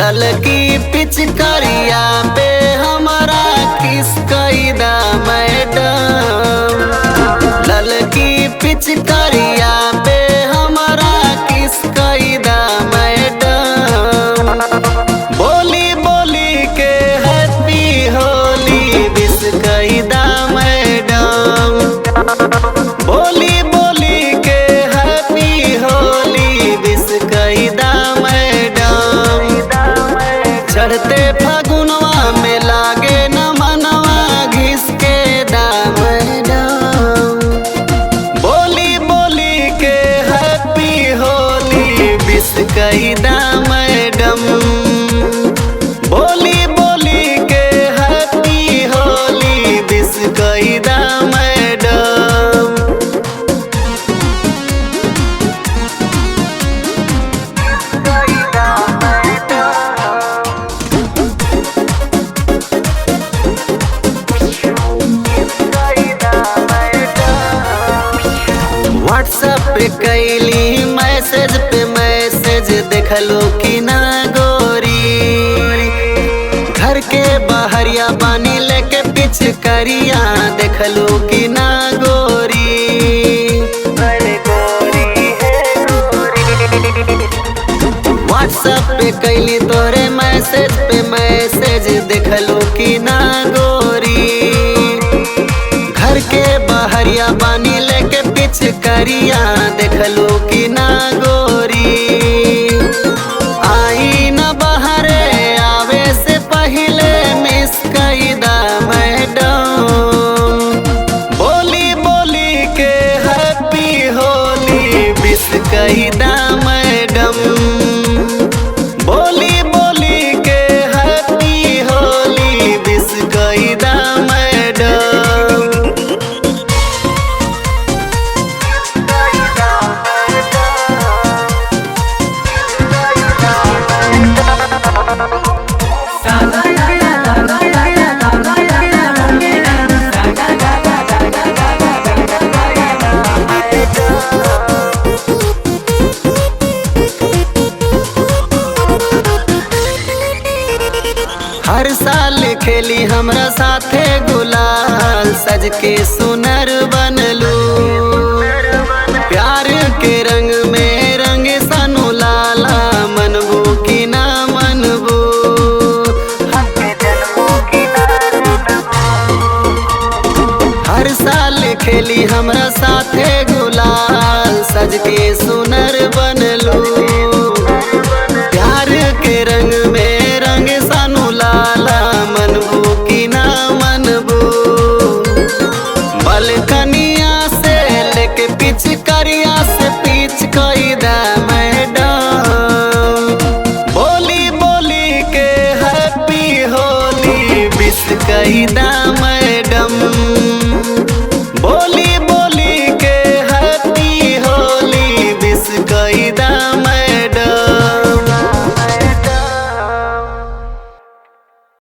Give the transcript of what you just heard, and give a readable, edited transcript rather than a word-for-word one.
ललकी पिचकारिया पे हमारा किस कैदा मैडम। ललकी पिचकारिया पे हमारा किस कैदा मैडम। बोली बोली के हैप्पी होली विश कैदा मैडम। बोली बोली के हैप्पी होली विश कैदा मैडम। चढ़ते फगुनवा में लागे न मनवा घिस के दा मैडम। बोली बोली के हैप्पी होली विश कैदा मैडम। बोली बोली के हैप्पी होली विश कैदा मैडम। व्हाट्सएप पे कैली मैसेज पे मैसेज देखलो कि ना गोरी। घर के बाहरिया बानी लेके पिचकारिया देखलो कि ना गोरी। व्हाट्सएप पे कैली तोरे मैसेज पे मैसेज देखलो कि ना गोरी। घर के बाहरिया बानी लेके पिचकारिया देखलो कि ना गोरी। आई न बहरे आवे से पहले मिस कैदा मैडम। बोली बोली के हैप्पी होली विश कैदा मैडम। बोली बोली के हैप्पी होली विश कैदा मैडम। हर साल खेली हमरा साथे गुलाल सज के सुनर बनलू। प्यार के रंग में रंग सनु लाला मनबू कि ना मनबू। हर साल खेली हमरा साथे गुलाल सज के सुनर बनलू। प्यार के रंग में रंग सनु लाला मनबू कि ना मनबू। बलकनिया से लेके पिचकारिया से पीछ कैदा मैडम। बोली बोली के हैप्पी होली विश कैदा।